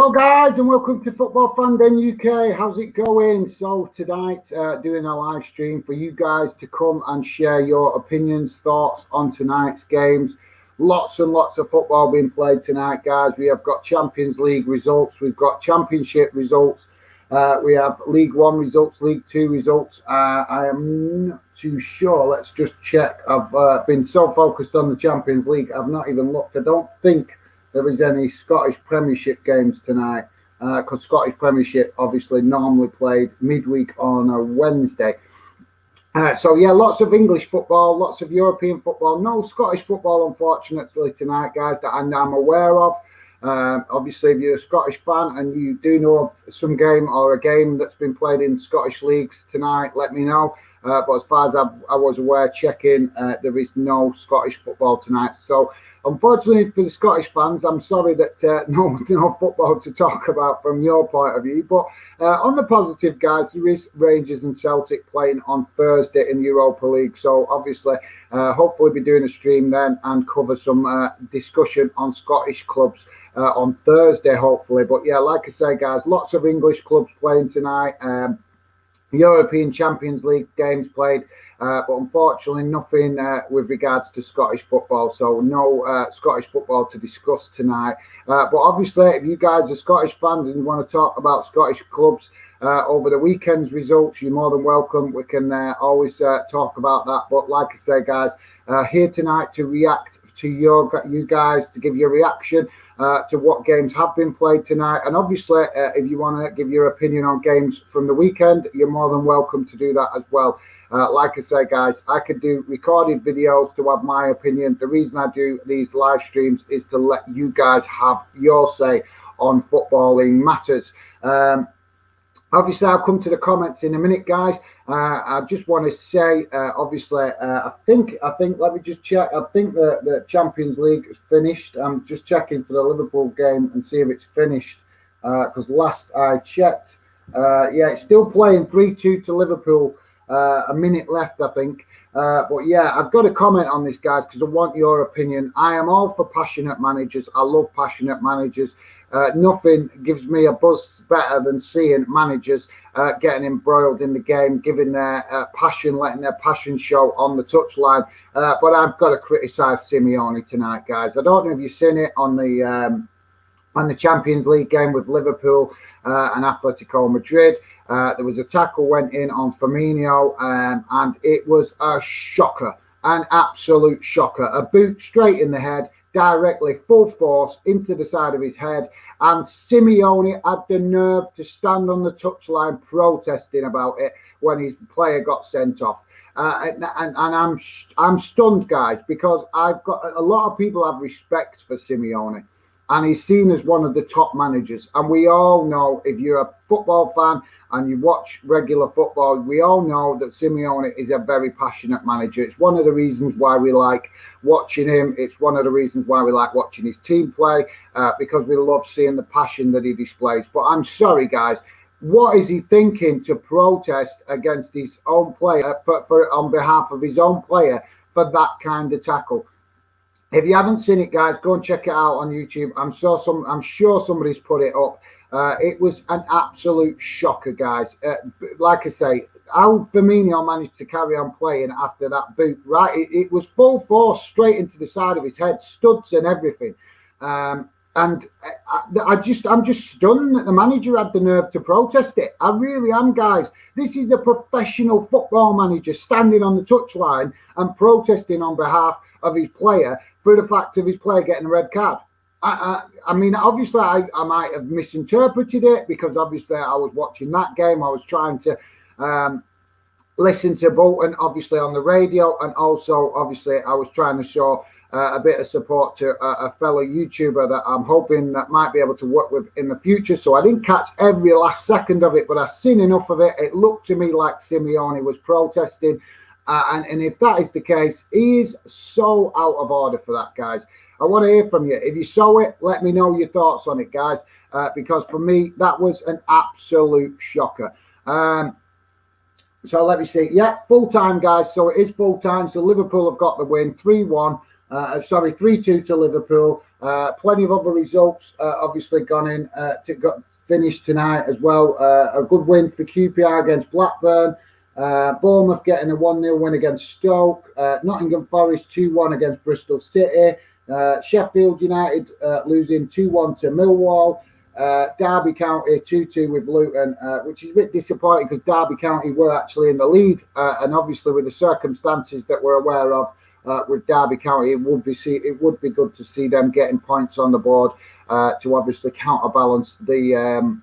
Hello guys and welcome to Football Fandom UK. How's it going? So tonight doing a live stream for you guys to come and share your opinions, thoughts on tonight's games. Lots and lots of football being played tonight, guys. We have got Champions League results, we've got Championship results, we have League One results, League Two results. I am not too sure. Let's just check. I've been so focused on the Champions League, I've not even looked. I don't think there is any Scottish Premiership games tonight, because Scottish Premiership obviously normally played midweek on a Wednesday. So yeah, lots of English football, lots of European football. No Scottish football, unfortunately, tonight, guys, that I'm aware of. Obviously, if you're a Scottish fan and you do know of some game or a game that's been played in Scottish leagues tonight, let me know. But as far as I was aware, checking, there is no Scottish football tonight. So unfortunately for the Scottish fans, I'm sorry that no football to talk about from your point of view. But on the positive, guys, there is Rangers and Celtic playing on Thursday in the Europa League. So obviously, hopefully be doing a stream then and cover some discussion on Scottish clubs on Thursday, hopefully. But yeah, like I say, guys, lots of English clubs playing tonight. European Champions League games played, but unfortunately nothing with regards to Scottish football, so no Scottish football to discuss tonight. But obviously, if you guys are Scottish fans and you want to talk about Scottish clubs over the weekend's results, you're more than welcome. We can always talk about that. But like I say, guys, here tonight to react to you guys, to give your reaction to what games have been played tonight. And obviously, if you want to give your opinion on games from the weekend, you're more than welcome to do that as well. Like I say, guys, I could do recorded videos to have my opinion. The reason I do these live streams is to let you guys have your say on footballing matters. Obviously, I'll come to the comments in a minute, guys. I just want to say, obviously, I think, let me just check. I think the Champions League is finished. I'm just checking for the Liverpool game and see if it's finished. Because last I checked, yeah, it's still playing 3-2 to Liverpool. A minute left, I think. But yeah, I've got to comment on this, guys, because I want your opinion. I am all for passionate managers. I love passionate managers. Nothing gives me a buzz better than seeing managers getting embroiled in the game, giving their passion, letting their passion show on the touchline. But I've got to criticise Simeone tonight, guys. I don't know if you've seen it on the Champions League game with Liverpool and Atletico Madrid. There was a tackle went in on Firmino, and it was a shocker, an absolute shocker. A boot straight in the head, directly full force into the side of his head, and Simeone had the nerve to stand on the touchline protesting about it when his player got sent off. And I'm stunned, guys, because I've got a lot of people have respect for Simeone, and he's seen as one of the top managers. And we all know, if you're a football fan and you watch regular football, we all know that Simeone is a very passionate manager. It's one of the reasons why we like watching him. It's one of the reasons why we like watching his team play, because we love seeing the passion that he displays. But I'm sorry, guys, what is he thinking to protest against his own player, on behalf of his own player, for that kind of tackle? If you haven't seen it, guys, go and check it out on YouTube. I'm sure somebody's put it up. It was an absolute shocker, guys. Like I say, how Firmino managed to carry on playing after that boot, right? It was full force straight into the side of his head, studs and everything. And I'm just stunned that the manager had the nerve to protest it. I really am, guys. This is a professional football manager standing on the touchline and protesting on behalf of his player for the fact of his player getting a red card. I mean, obviously, I might have misinterpreted it, because obviously I was watching that game. I was trying to listen to Bolton, obviously, on the radio, and also, obviously, I was trying to show a bit of support to a fellow YouTuber that I'm hoping that might be able to work with in the future. So I didn't catch every last second of it, but I've seen enough of it. It looked to me like Simeone was protesting. And if that is the case, he is so out of order for that, guys. I want to hear from you. If you saw it, let me know your thoughts on it, guys, because for me, that was an absolute shocker. So let me see. Yeah, full time, guys. So it is full time. So Liverpool have got the win, 3-1. 3-2 to Liverpool. Plenty of other results obviously gone in got finished tonight as well. A good win for QPR against Blackburn. Bournemouth getting a 1-0 win against Stoke. Nottingham Forest 2-1 against Bristol City. Sheffield United losing 2-1 to Millwall. Derby County 2-2 with Luton, which is a bit disappointing because Derby County were actually in the lead, and obviously with the circumstances that we're aware of with Derby County, it would be good to see them getting points on the board to obviously counterbalance the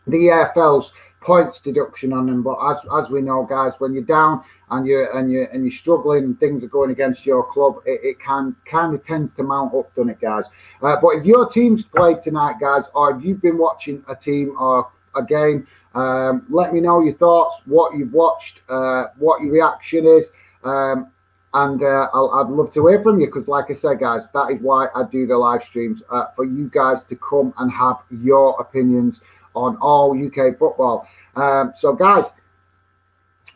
EFL's points deduction on them. But as we know, guys, when you're down and you're struggling and things are going against your club, it kind of tends to mount up, doesn't it, guys? But if your team's played tonight, guys, or if you've been watching a team or a game, let me know your thoughts, what you've watched, what your reaction is, and I'd love to hear from you, because like I said, guys, that is why I do the live streams, for you guys to come and have your opinions on all UK football. So guys,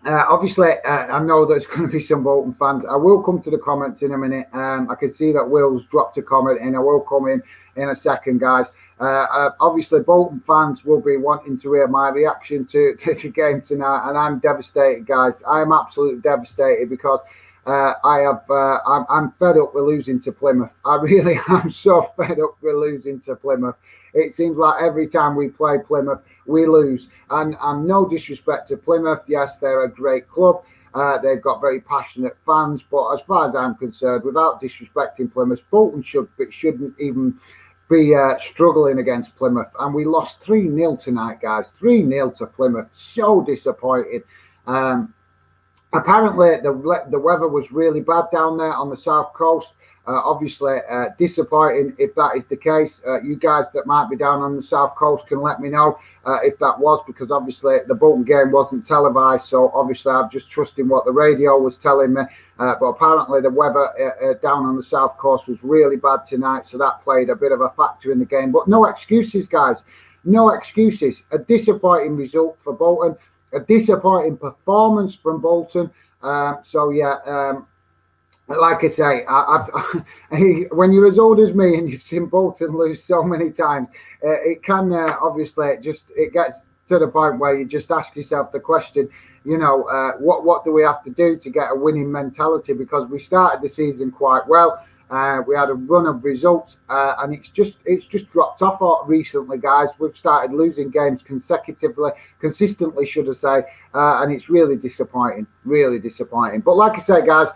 obviously I know there's going to be some Bolton fans. I will come to the comments in a minute. I can see that Will's dropped a comment in. I will come in a second, guys. Obviously Bolton fans will be wanting to hear my reaction to the game tonight, and I'm devastated, guys. I am absolutely devastated because I'm fed up with losing to Plymouth. I really am so fed up with losing to Plymouth. It seems like every time we play Plymouth, we lose. And no disrespect to Plymouth. Yes, they're a great club. They've got very passionate fans. But as far as I'm concerned, without disrespecting Plymouth, Bolton shouldn't even be struggling against Plymouth. And we lost 3-0 tonight, guys. 3-0 to Plymouth. So disappointed. Apparently, the weather was really bad down there on the south coast. Obviously, disappointing if that is the case. You guys that might be down on the south coast can let me know if that was, because obviously the Bolton game wasn't televised. So obviously, I'm just trusting what the radio was telling me. But apparently, the weather down on the south coast was really bad tonight. So that played a bit of a factor in the game. But no excuses, guys. No excuses. A disappointing result for Bolton. A disappointing performance from Bolton. So yeah, like I say, when you're as old as me and you've seen Bolton lose so many times, it can obviously it gets to the point where you just ask yourself the question, you know, what do we have to do to get a winning mentality? Because we started the season quite well. We had a run of results, and it's just dropped off recently, guys. We've started losing games consistently, should I say, and it's really disappointing, really disappointing. But like I say, guys,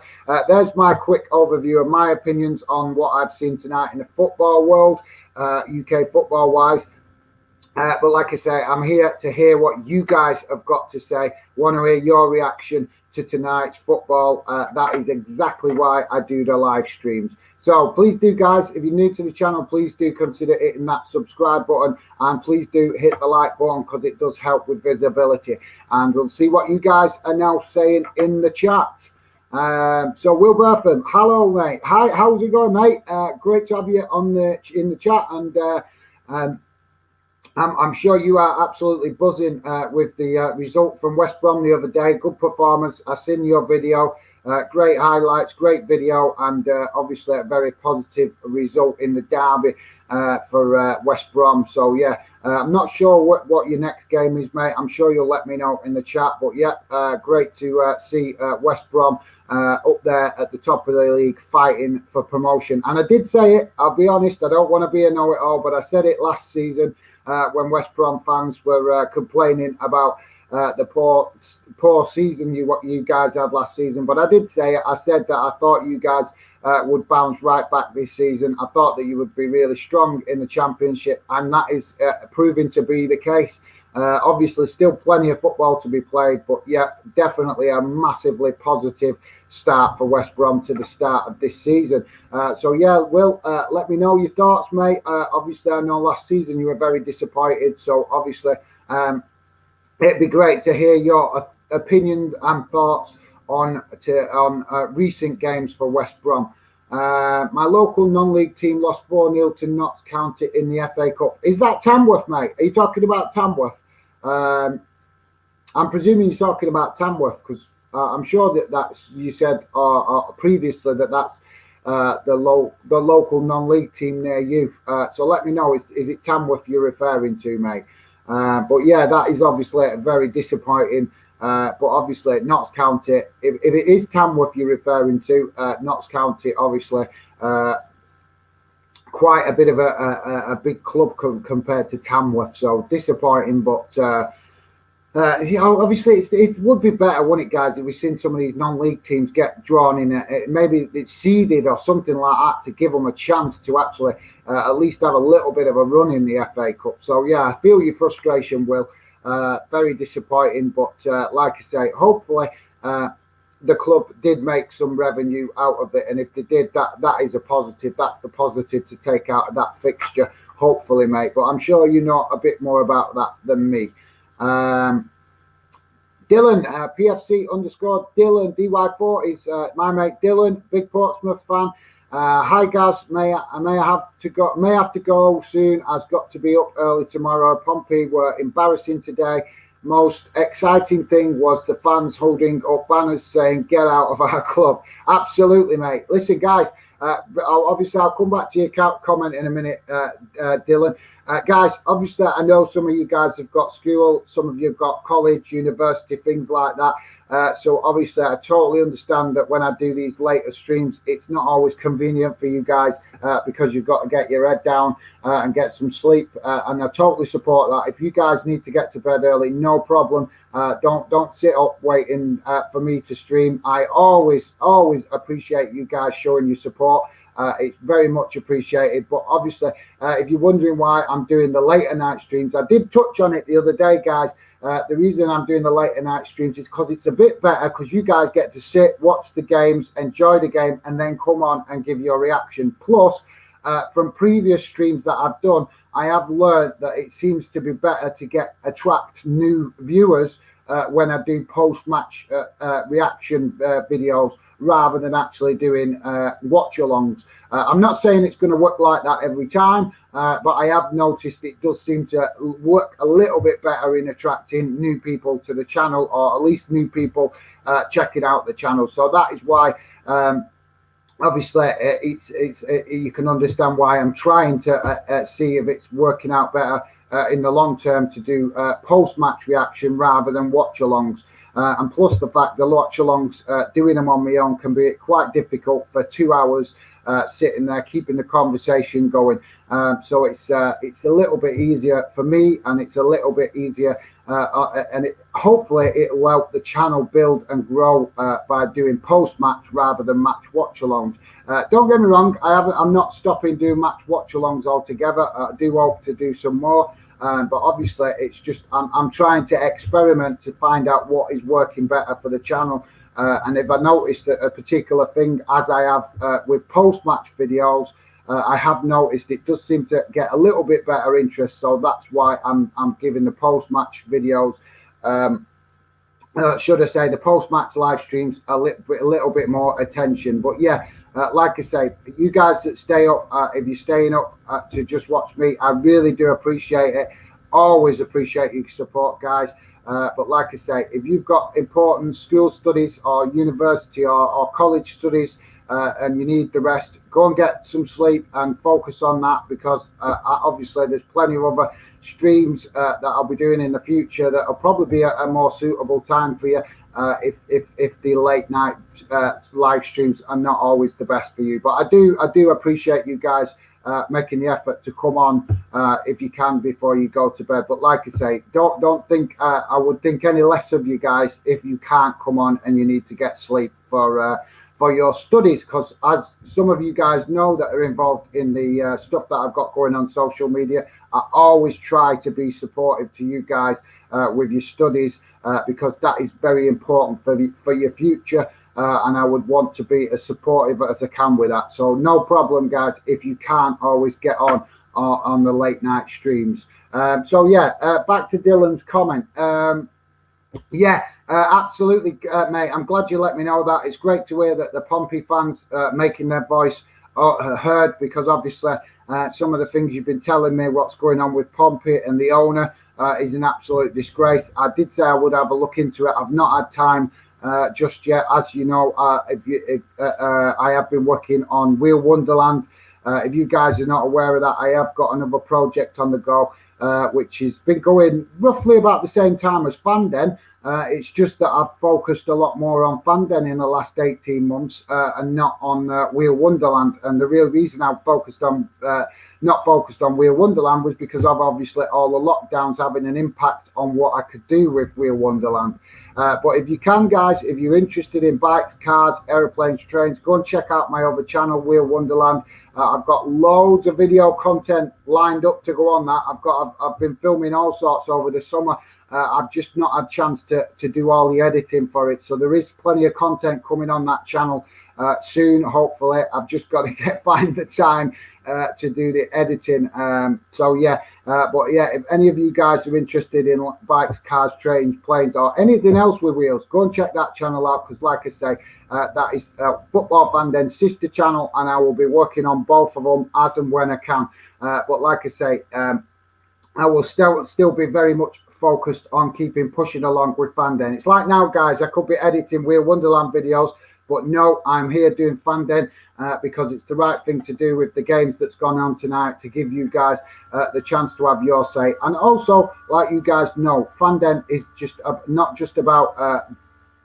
there's my quick overview of my opinions on what I've seen tonight in the football world, UK football-wise. But like I say, I'm here to hear what you guys have got to say. Want to hear your reaction to tonight's football. That is exactly why I do the live streams. So please do, guys, if you're new to the channel, please do consider hitting that subscribe button, and please do hit the like button, because it does help with visibility. And we'll see what you guys are now saying in the chat. So Will Bertham, hello, mate. Hi, how's it going, mate? Great to have you in the chat, and I'm sure you are absolutely buzzing with the result from West Brom the other day. Good performance. I've seen your video. Great highlights, great video, and obviously a very positive result in the derby for West Brom. So, yeah, I'm not sure what your next game is, mate. I'm sure you'll let me know in the chat. But, yeah, great to see West Brom up there at the top of the league fighting for promotion. And I did say it, I'll be honest, I don't want to be a know-it-all, but I said it last season when West Brom fans were complaining about the poor season you guys had last season. But I did say it. I said that I thought you guys would bounce right back this season. I thought that you would be really strong in the Championship, and that is proving to be the case. Obviously, still plenty of football to be played, but yeah, definitely a massively positive start for West Brom to the start of this season. So yeah, Will, let me know your thoughts, mate. Obviously, I know last season you were very disappointed, so obviously it'd be great to hear your opinion and thoughts on recent games for West Brom. My local non-league team lost 4-0 to Notts County in the FA Cup. Is that Tamworth, mate? Are you talking about Tamworth? I'm presuming you're talking about Tamworth, because I'm sure that's you said previously that's the local non-league team near you. So let me know, is it Tamworth you're referring to, mate? But yeah, that is obviously very disappointing. But obviously, Notts County, if it is Tamworth you're referring to, Notts County, obviously, quite a bit of a big club compared to Tamworth. So disappointing, but obviously it would be better, wouldn't it, guys, if we've seen some of these non-league teams get drawn in, maybe it's seeded or something like that, to give them a chance to actually at least have a little bit of a run in the FA Cup. So yeah, I feel your frustration, Will. Very disappointing, but like I say, hopefully the club did make some revenue out of it, and if they did, that is a positive. That's the positive to take out of that fixture, hopefully, mate. But I'm sure you know a bit more about that than me. Dylan, PFC _ Dylan DY4 is my mate Dylan, big Portsmouth fan. Hi guys, may have to go soon. I've got to be up early tomorrow. Pompey were embarrassing today. Most exciting thing was the fans holding up banners saying "Get out of our club." Absolutely, mate. Listen, guys. I'll come back to your comment in a minute, Dylan. Guys, obviously, I know some of you guys have got school, some of you have got college, university, things like that. So obviously, I totally understand that when I do these later streams, it's not always convenient for you guys because you've got to get your head down and get some sleep. And I totally support that. If you guys need to get to bed early, no problem. Don't sit up waiting for me to stream. I always appreciate you guys showing your support. It's very much appreciated. But obviously, if you're wondering why I'm doing the later night streams, I did touch on it the other day, guys. The reason I'm doing the later night streams is because it's a bit better, because you guys get to sit, watch the games, enjoy the game, and then come on and give your reaction. Plus, from previous streams that I've done, I have learned that it seems to be better to attract new viewers when I do post-match reaction videos rather than actually doing watch-alongs. I'm not saying it's going to work like that every time, but I have noticed it does seem to work a little bit better in attracting new people to the channel, or at least new people checking out the channel. So that is why, obviously, you can understand why I'm trying to see if it's working out better in the long term to do post-match reaction rather than watch-alongs. And plus the fact the watch-alongs, doing them on my own can be quite difficult for 2 hours sitting there keeping the conversation going. So it's a little bit easier for me, and it's a little bit easier, and hopefully it will help the channel build and grow by doing post-match rather than match watch-alongs. Don't get me wrong, I'm not stopping doing match watch-alongs altogether. I do hope to do some more. But obviously, it's just I'm trying to experiment to find out what is working better for the channel. And if I notice that a particular thing, as I have with post-match videos, I have noticed it does seem to get a little bit better interest. So that's why I'm giving the post-match videos, should I say, the post-match live streams a little bit more attention. But yeah. Like I say, you guys that stay up, if you're staying up to just watch me, I really do appreciate it. Always appreciate your support, guys. But like I say, if you've got important school studies or university or college studies and you need the rest, go and get some sleep and focus on that, because obviously there's plenty of other streams that I'll be doing in the future that will probably be a more suitable time for you. If the late night live streams are not always the best for you, but I do appreciate you guys making the effort to come on if you can before you go to bed. But like I say, don't think I would think any less of you guys if you can't come on and you need to get sleep for your studies, because as some of you guys know that are involved in the stuff that I've got going on social media, I always try to be supportive to you guys with your studies, because that is very important for your future, and I would want to be as supportive as I can with that. So no problem, guys, if you can't always get on the late night streams. So yeah, back to Dylan's comment. Yeah, absolutely, mate. I'm glad you let me know that. It's great to hear that the Pompey fans making their voice heard, because obviously some of the things you've been telling me, what's going on with Pompey and the owner, is an absolute disgrace. I did say I would have a look into it. I've not had time just yet. As you know, I have been working on Wheel Wonderland. If you guys are not aware of that, I have got another project on the go, which has been going roughly about the same time as Fanden. It's just that I've focused a lot more on Fanden in the last 18 months and not on Wheel Wonderland. And the real reason I've focused on not focused on Wheel Wonderland was because of obviously all the lockdowns having an impact on what I could do with Wheel Wonderland. But if you can, guys, if you're interested in bikes, cars, aeroplanes, trains, go and check out my other channel, Wheel Wonderland. I've got loads of video content lined up to go on that. I've been filming all sorts over the summer. I've just not had a chance to do all the editing for it. So there is plenty of content coming on that channel soon, hopefully. I've just got to find the time to do the editing. But yeah, if any of you guys are interested in bikes, cars, trains, planes, or anything else with wheels, go and check that channel out, because like I say, that is Football Fanden's sister channel, and I will be working on both of them as and when I can. But like I say, I will still be very much focused on pushing along with Fanden. It's like now, guys, I could be editing Wheel Wonderland videos, but no, I'm here doing Fanden because it's the right thing to do with the games that's gone on tonight, to give you guys the chance to have your say. And also, like you guys know, Fanden is just not just about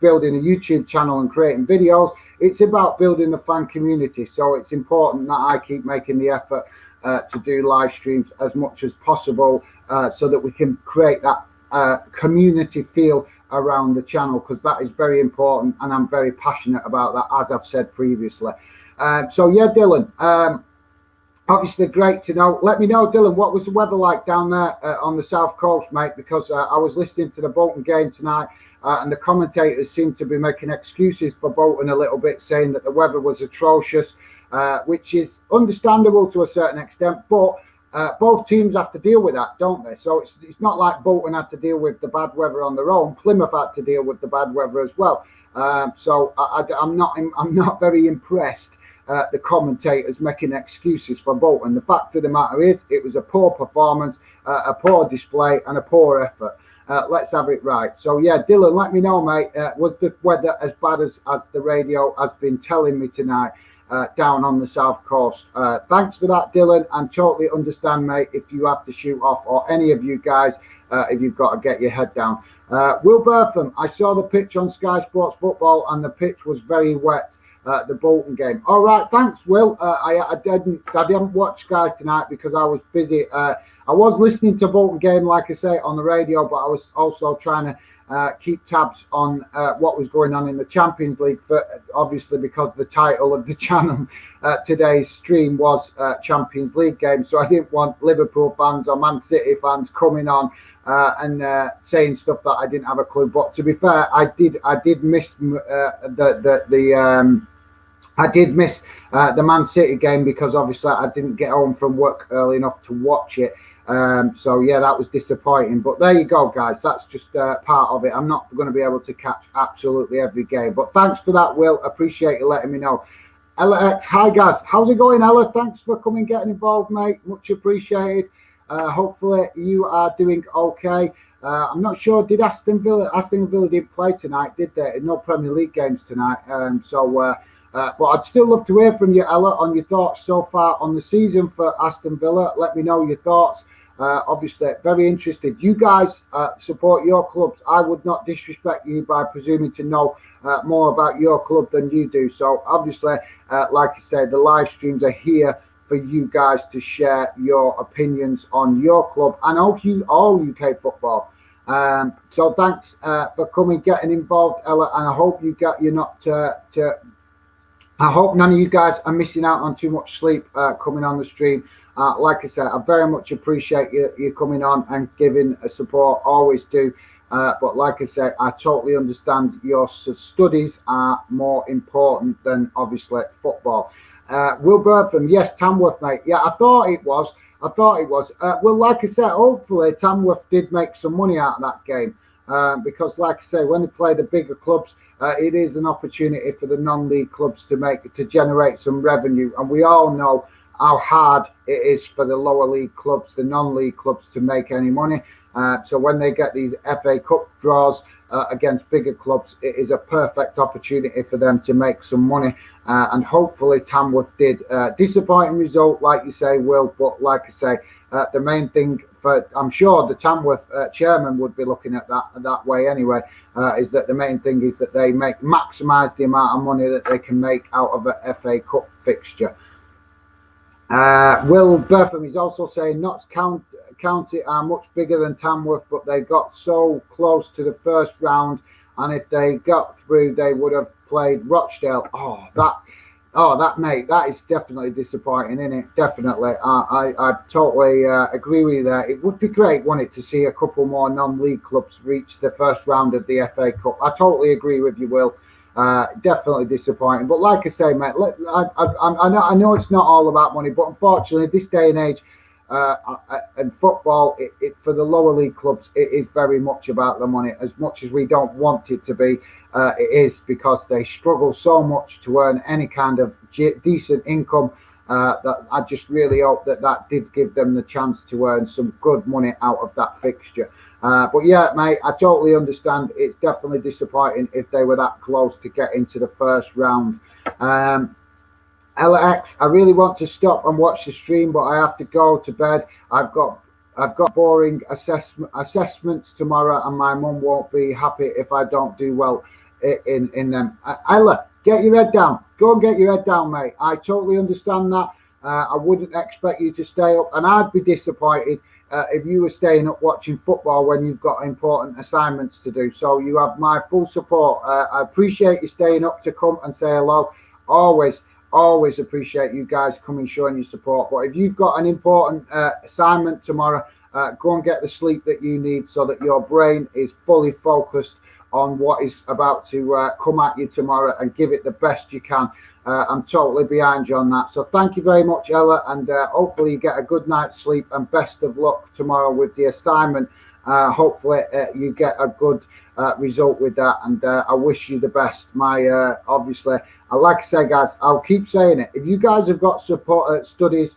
building a YouTube channel and creating videos. It's about building a fan community. So it's important that I keep making the effort to do live streams as much as possible, so that we can create that community feel around the channel, because that is very important, and I'm very passionate about that, as I've said previously. So yeah, Dylan, obviously great to know. Let me know, Dylan, what was the weather like down there on the south coast, mate? Because I was listening to the Bolton game tonight, and the commentators seemed to be making excuses for Bolton a little bit, saying that the weather was atrocious, which is understandable to a certain extent, but both teams have to deal with that, don't they? So it's not like Bolton had to deal with the bad weather on their own. Plymouth had to deal with the bad weather as well. So I'm not very impressed the commentators making excuses for Bolton. The fact of the matter is, it was a poor performance, a poor display, and a poor effort. Let's have it right. So yeah, Dylan, let me know, mate. Was the weather as bad as the radio has been telling me tonight down on the south coast? Thanks for that, Dylan, and totally understand, mate, if you have to shoot off, or any of you guys, if you've got to get your head down. Will Bertham, I saw the pitch on Sky Sports Football, and the pitch was very wet. The Bolton game. All right, thanks, Will. I didn't watch Sky tonight because I was busy. I was listening to Bolton game, like I say, on the radio, but I was also trying to keep tabs on what was going on in the Champions League, obviously because the title of the channel today's stream was Champions League game. So I didn't want Liverpool fans or Man City fans coming on and saying stuff that I didn't have a clue. But to be fair, I did miss the Man City game, because obviously I didn't get home from work early enough to watch it. So yeah, that was disappointing. But there you go, guys. That's just part of it. I'm not going to be able to catch absolutely every game. But thanks for that, Will. Appreciate you letting me know. Ella X, hi guys. How's it going, Ella? Thanks for coming, getting involved, mate. Much appreciated. Hopefully you are doing okay. I'm not sure, did Aston Villa didn't play tonight, did they? No Premier League games tonight. But I'd still love to hear from you, Ella, on your thoughts so far on the season for Aston Villa. Let me know your thoughts. Obviously, very interested. You guys support your clubs. I would not disrespect you by presuming to know more about your club than you do. So obviously, like I said, the live streams are here for you guys to share your opinions on your club and all UK football. So thanks for coming, getting involved, Ella, and I hope I hope none of you guys are missing out on too much sleep coming on the stream. Like I said, I very much appreciate you coming on and giving support, always do. But like I said, I totally understand your studies are more important than obviously football. Will Bertham, yes, Tamworth, mate. Yeah, I thought it was. Well, like I said, hopefully Tamworth did make some money out of that game. Because like I say, when they play the bigger clubs, it is an opportunity for the non-league clubs to generate some revenue, and we all know how hard it is for the lower league clubs, the non-league clubs, to make any money. So when they get these FA Cup draws, against bigger clubs, it is a perfect opportunity for them to make some money. And hopefully Tamworth did. Disappointing result, like you say, Will, but like I say, the main thing for, I'm sure the Tamworth chairman would be looking at that way anyway, is that the main thing is that they maximise the amount of money that they can make out of a FA Cup fixture. Will Bertham is also saying Notts County are much bigger than Tamworth, but they got so close to the first round, and if they got through, they would have played Rochdale. That mate, that is definitely disappointing, isn't it? Definitely. I totally agree with you there. It would be great, wouldn't it, to see a couple more non-league clubs reach the first round of the FA Cup. I totally agree with you, Will. Definitely disappointing. But like I say, mate, I know it's not all about money, but unfortunately, this day and age, and football, for the lower league clubs, it is very much about the money. As much as we don't want it to be, it is, because they struggle so much to earn any kind of decent income. That I just really hope that did give them the chance to earn some good money out of that fixture. But yeah, mate, I totally understand. It's definitely disappointing if they were that close to get into the first round. LX, I really want to stop and watch the stream, but I have to go to bed. I've got boring assessments tomorrow, and my mum won't be happy if I don't do well in them. Ella, get your head down. Go and get your head down, mate. I totally understand that. I wouldn't expect you to stay up, and I'd be disappointed if you were staying up watching football when you've got important assignments to do. So you have my full support. I appreciate you staying up to come and say hello. Always appreciate you guys coming, showing your support. But if you've got an important assignment tomorrow, go and get the sleep that you need so that your brain is fully focused on what is about to come at you tomorrow, and give it the best you can. I'm totally behind you on that. So thank you very much, Ella, and hopefully you get a good night's sleep, and best of luck tomorrow with the assignment. Hopefully you get a good result with that, and I wish you the best. Obviously, like I say, guys, I'll keep saying it. If you guys have got support studies,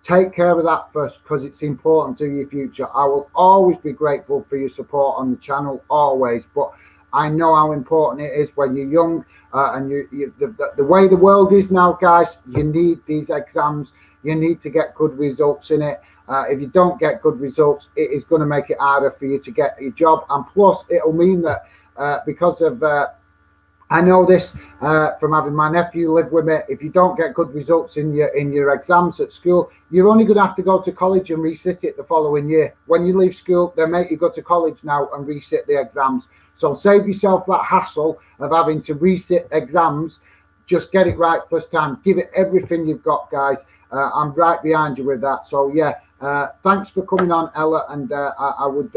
take care of that first, because it's important to your future. I will always be grateful for your support on the channel, always. But I know how important it is when you're young, and the way the world is now, guys. You need these exams. You need to get good results in it. If you don't get good results, it is going to make it harder for you to get your job. And plus, it'll mean that because of I know this from having my nephew live with me. If you don't get good results in your exams at school, you're only going to have to go to college and resit it the following year. When you leave school, they make you go to college now and resit the exams. So save yourself that hassle of having to resit exams. Just get it right first time. Give it everything you've got, guys. I'm right behind you with that. So yeah, thanks for coming on, Ella, and I would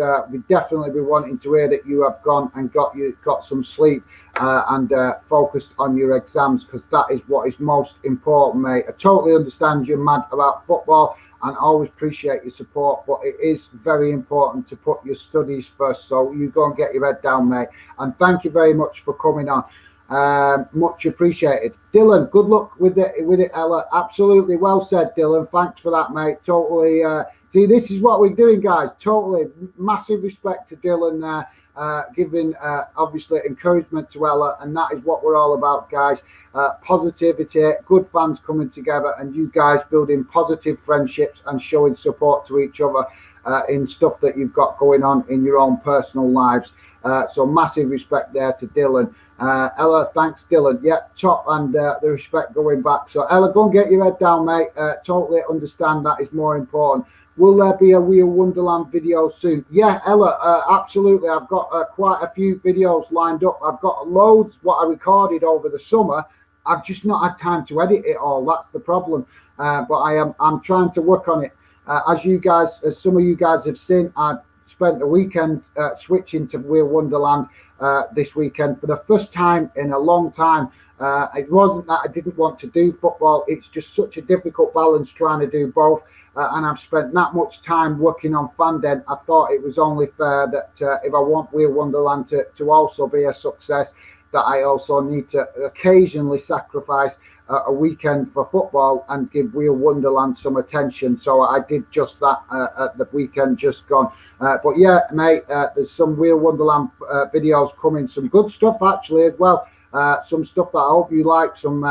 definitely be wanting to hear that you have gone and got some sleep and focused on your exams, because that is what is most important, mate. I totally understand you're mad about football, and always appreciate your support, but it is very important to put your studies first. So you go and get your head down, mate. And thank you very much for coming on. Much appreciated. Dylan, good luck with it, Ella. Absolutely well said, Dylan. Thanks for that, mate. Totally. See, this is what we're doing, guys. Totally. Massive respect to Dylan, giving obviously encouragement to Ella, and that is what we're all about, guys. Positivity, good fans coming together, and you guys building positive friendships and showing support to each other in stuff that you've got going on in your own personal lives. So massive respect there to Dylan. Ella, thanks, Dylan. Yeah, top, and the respect going back. So Ella, go and get your head down, mate. Totally understand that is more important. Will there be a Wheel Wonderland video soon? Yeah, Ella, absolutely. I've got quite a few videos lined up. I've got loads what I recorded over the summer. I've just not had time to edit it all. That's the problem. But I'm trying to work on it. As some of you guys have seen, I've spent the weekend switching to Wheel Wonderland this weekend for the first time in a long time. It wasn't that I didn't want to do football. It's just such a difficult balance trying to do both. And I've spent that much time working on Fanden. I thought it was only fair that if I want Wheel Wonderland to also be a success, that I also need to occasionally sacrifice a weekend for football and give Wheel Wonderland some attention. So I did just that at the weekend just gone. But yeah, mate, there's some Wheel Wonderland videos coming, some good stuff actually as well. Some stuff that I hope you like, some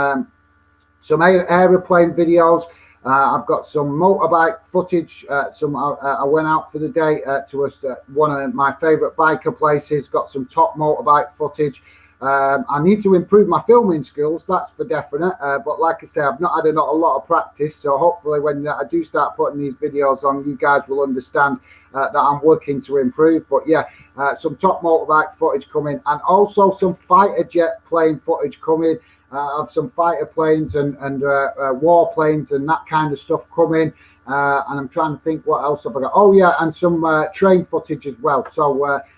aeroplane videos. I've got some motorbike footage. I went out for the day to one of my favourite biker places. Got some top motorbike footage. I need to improve my filming skills, that's for definite. But like I say, I've not had a lot of practice. So hopefully when I do start putting these videos on, you guys will understand that I'm working to improve. But yeah, some top motorbike footage coming, and also some fighter jet plane footage coming. Of some fighter planes and war planes and that kind of stuff coming. And I'm trying to think what else have I got. Oh yeah, and some train footage as well.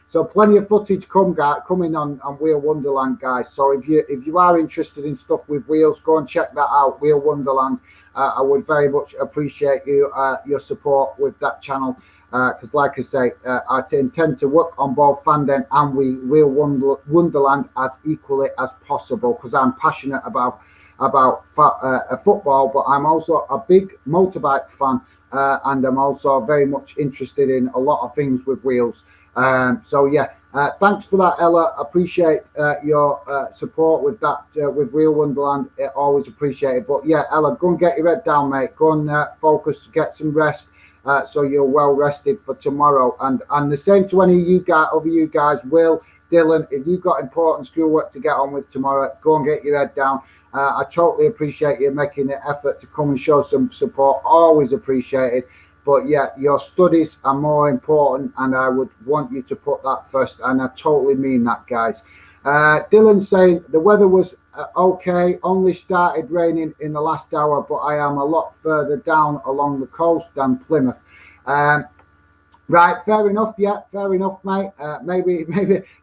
So plenty of footage coming on Wheel Wonderland, guys. So if you are interested in stuff with wheels, go and check that out, Wheel Wonderland. I would very much appreciate your support with that channel. Because like I say, I intend to work on both Fanden and Wheel Wonderland as equally as possible, because I'm passionate about football, but I'm also a big motorbike fan, and I'm also very much interested in a lot of things with wheels. So yeah, thanks for that, Ella. Appreciate your support with that, with Wheel Wonderland. Always appreciate it. But yeah, Ella, go and get your head down, mate. Go and focus, get some rest. So you're well rested for tomorrow, and the same to any of you guys, Will, Dylan. If you've got important schoolwork to get on with tomorrow, go and get your head down. I totally appreciate you making the effort to come and show some support. Always appreciated. But yeah, your studies are more important, and I would want you to put that first. And I totally mean that, guys. Dylan saying the weather was okay, only started raining in the last hour, but I am a lot further down along the coast than Plymouth. Right, fair enough. Yeah, fair enough, mate. Maybe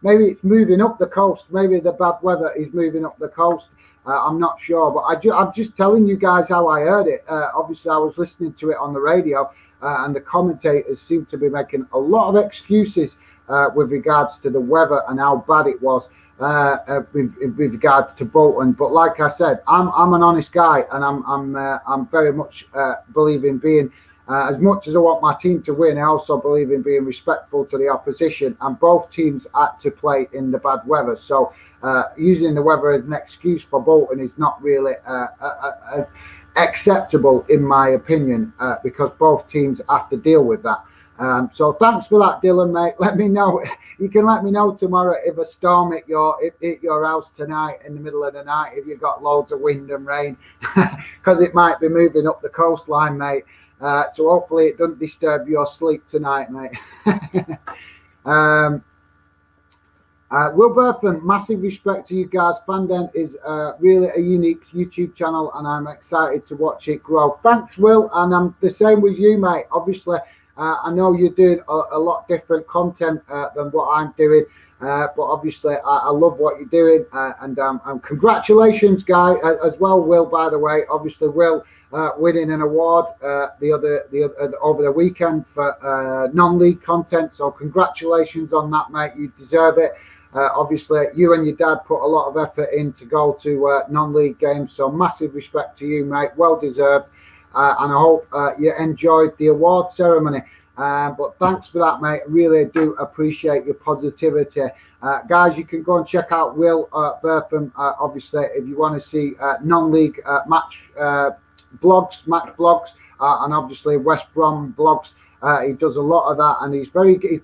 it's moving up the coast. Maybe the bad weather is moving up the coast. I'm not sure, but I'm just telling you guys how I heard it. Obviously, I was listening to it on the radio, and the commentators seem to be making a lot of excuses with regards to the weather and how bad it was. With regards to Bolton, but like I said, I'm an honest guy, and I'm very much believe in being as much as I want my team to win. I also believe in being respectful to the opposition, and both teams had to play in the bad weather. So using the weather as an excuse for Bolton is not really acceptable, in my opinion, because both teams have to deal with that. So thanks for that, Dylan, mate. Let me know. You can let me know tomorrow if a storm hit your house tonight in the middle of the night, if you've got loads of wind and rain, because it might be moving up the coastline, mate. So hopefully it doesn't disturb your sleep tonight, mate. Will Bertham, massive respect to you guys. Fanden is really a unique YouTube channel, and I'm excited to watch it grow. Thanks, Will, and I'm the same with you, mate. Obviously, I know you're doing a lot different content than what I'm doing, but obviously I love what you're doing, and congratulations, guy, as well, Will. By the way, obviously, Will winning an award over the weekend for non-league content. So congratulations on that, mate. You deserve it. Obviously, you and your dad put a lot of effort in to go to non-league games. So massive respect to you, mate. Well deserved. And I hope you enjoyed the award ceremony. But thanks for that, mate. Really do appreciate your positivity. Guys, you can go and check out Will Bertham, obviously, if you want to see non-league match blogs, and obviously West Brom blogs. He does a lot of that, and he's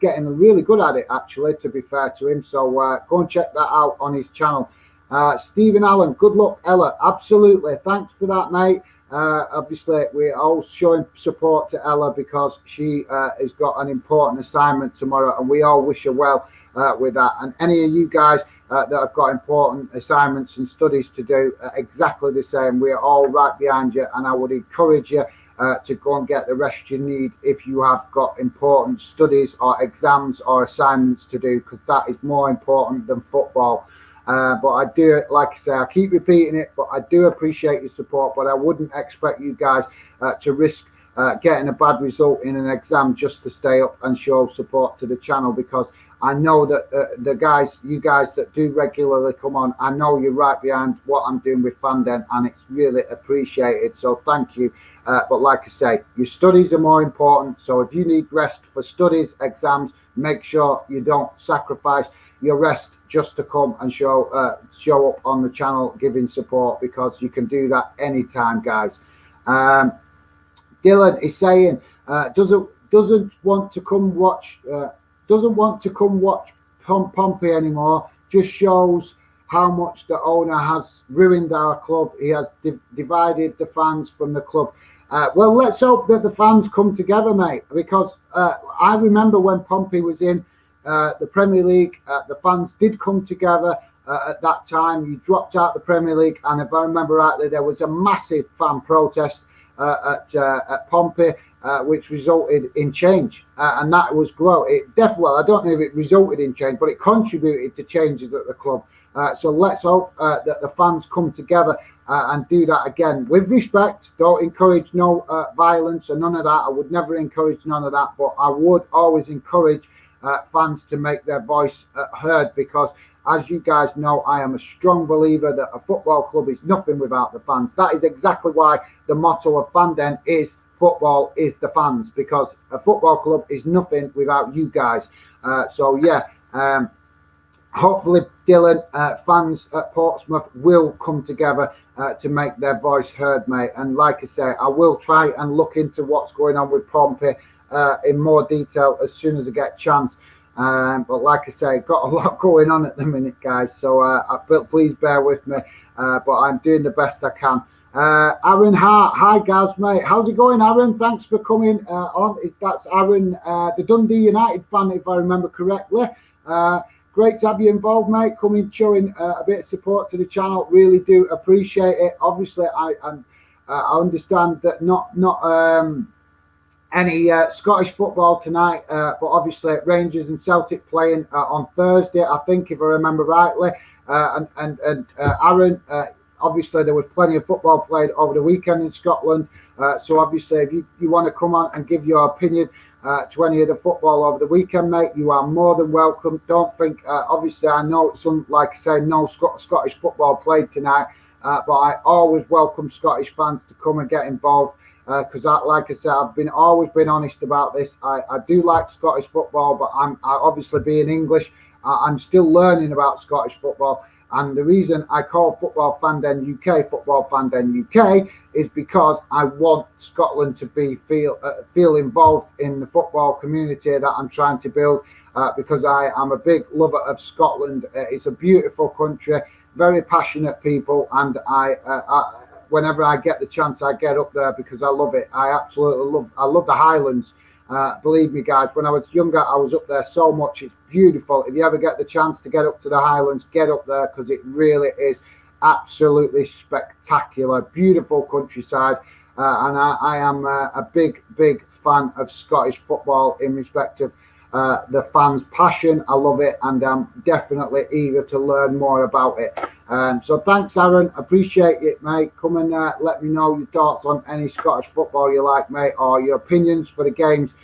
getting really good at it, actually, to be fair to him. So go and check that out on his channel. Stephen Allen, good luck, Ella. Absolutely. Thanks for that, mate. Obviously, we're all showing support to Ella because she has got an important assignment tomorrow, and we all wish her well with that. And any of you guys that have got important assignments and studies to do, exactly the same. We're all right behind you, and I would encourage you to go and get the rest you need if you have got important studies or exams or assignments to do, because that is more important than football. But I do, like I say, I keep repeating it, but I do appreciate your support. But I wouldn't expect you guys to risk getting a bad result in an exam just to stay up and show support to the channel, because I know that you guys that do regularly come on, I know you're right behind what I'm doing with Fanden, and it's really appreciated. So thank you. But like I say, your studies are more important. So if you need rest for studies, exams, make sure you don't sacrifice your rest just to come and show up on the channel giving support, because you can do that anytime, guys. Dylan is saying doesn't want to come watch Pompey anymore. Just shows how much the owner has ruined our club. He has divided the fans from the club. Well, let's hope that the fans come together, mate, because I remember when Pompey was in the Premier League, the fans did come together. At that time, you dropped out the Premier League, and if I remember rightly, there was a massive fan protest at Pompey, which resulted in change, and that was growth. Well, I don't know if it resulted in change, but it contributed to changes at the club. So let's hope that the fans come together and do that again with respect. Don't encourage no violence or none of that. I would never encourage none of that, but I would always encourage fans to make their voice heard, because as you guys know, I am a strong believer that a football club is nothing without the fans. That is exactly why the motto of Fanden is football is the fans, because a football club is nothing without you guys. So yeah, hopefully, Dylan, fans at Portsmouth will come together to make their voice heard, mate. And like I say, I will try and look into what's going on with Pompey in more detail as soon as I get a chance. But like I say, got a lot going on at the minute, guys. So please bear with me. But I'm doing the best I can. Aaron Hart, hi Gaz, mate. How's it going, Aaron? Thanks for coming on. That's Aaron, the Dundee United fan, if I remember correctly. Great to have you involved, mate. Coming, showing a bit of support to the channel. Really do appreciate it. Obviously, I understand that not any Scottish football tonight, but obviously Rangers and Celtic playing on Thursday, I think, if I remember rightly. And Aaron, obviously there was plenty of football played over the weekend in Scotland. So obviously, if you want to come on and give your opinion to any of the football over the weekend, mate, you are more than welcome. Don't think, obviously, I know some, like I say, no Scottish football played tonight, but I always welcome Scottish fans to come and get involved, because like I said, I've always been honest about this. I do like Scottish football, but I obviously being English, I'm still learning about Scottish football. And the reason I call Football Fanden UK is because I want Scotland to feel involved in the football community that I'm trying to build, because I am a big lover of Scotland. It's a beautiful country, very passionate people, and whenever I get the chance, I get up there because I love it. I absolutely love the Highlands. Believe me, guys, when I was younger, I was up there so much. It's beautiful. If you ever get the chance to get up to the Highlands, get up there, because it really is absolutely spectacular. Beautiful countryside. And I am a big fan of Scottish football in respect of the fans' passion. I love it, and I'm definitely eager to learn more about it. So thanks, Aaron. Appreciate it, mate. Come and let me know your thoughts on any Scottish football you like, mate, or your opinions for the games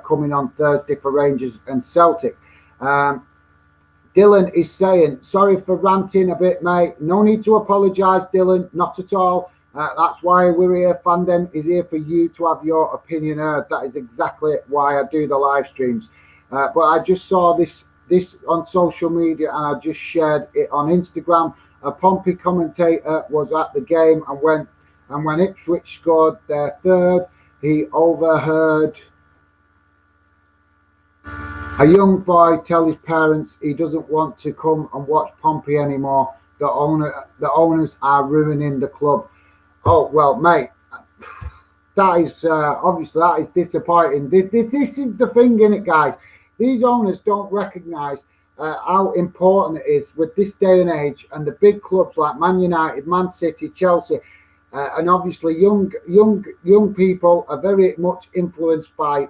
coming on Thursday for Rangers and Celtic. Dylan is saying, sorry for ranting a bit, mate. No need to apologise, Dylan. Not at all. That's why we're here. Fanden is here for you to have your opinion heard. That is exactly why I do the live streams. But I just saw this on social media, and I just shared it on Instagram. A Pompey commentator was at the game, and when Ipswich scored their third, he overheard a young boy tell his parents he doesn't want to come and watch Pompey anymore. The owners are ruining the club. Oh well, mate, that is obviously that is disappointing. This is the thing, innit, guys? These owners don't recognise how important it is with this day and age, and the big clubs like Man United, Man City, Chelsea, and obviously young people are very much influenced by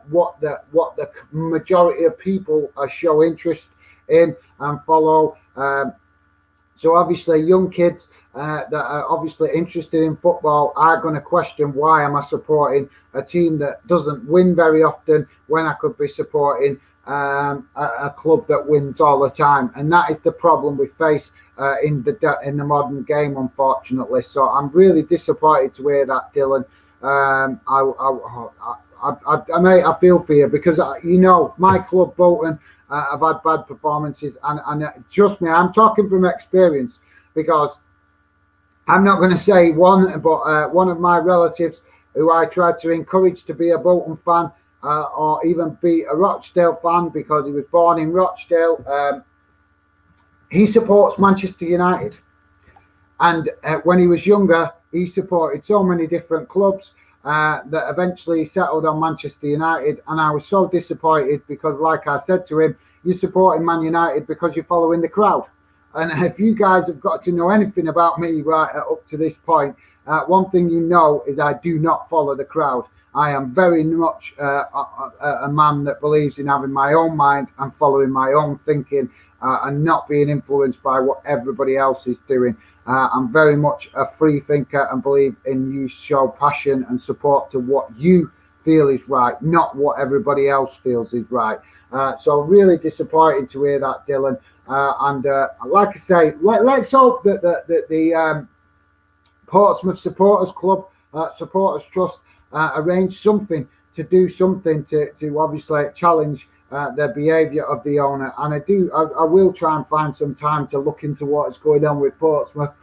what the majority of people show interest in and follow. So obviously young kids that are obviously interested in football are going to question, why am I supporting a team that doesn't win very often when I could be supporting a club that wins all the time, and that is the problem we face in the modern game, unfortunately. So I'm really disappointed to hear that, Dylan. Mate, I feel for you because my club, Bolton, have had bad performances, and trust me, I'm talking from experience, because I'm not going to say one, but one of my relatives who I tried to encourage to be a Bolton fan, or even be a Rochdale fan because he was born in Rochdale. He supports Manchester United, and when he was younger, he supported so many different clubs that eventually settled on Manchester United. And I was so disappointed because, like I said to him, you're supporting Man United because you're following the crowd. And if you guys have got to know anything about me right up to this point, one thing you know is I do not follow the crowd. I am very much a man that believes in having my own mind and following my own thinking, and not being influenced by what everybody else is doing. I'm very much a free thinker and believe in you show passion and support to what you feel is right, not what everybody else feels is right. So really disappointed to hear that, Dylan. And like I say, let's hope that the Portsmouth Supporters Club, Supporters Trust, arrange something to obviously challenge the behaviour of the owner. And I will try and find some time to look into what is going on with Portsmouth.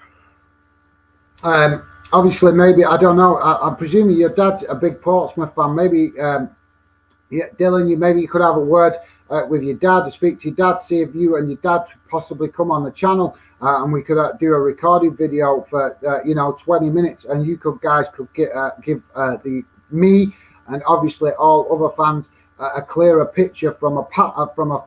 Obviously, maybe, I don't know, I'm presuming your dad's a big Portsmouth fan. Maybe, Dylan, you could have a word with your dad, speak to your dad, see if you and your dad possibly come on the channel, and we could do a recorded video for 20 minutes, and you guys could give me and obviously all other fans a clearer picture from a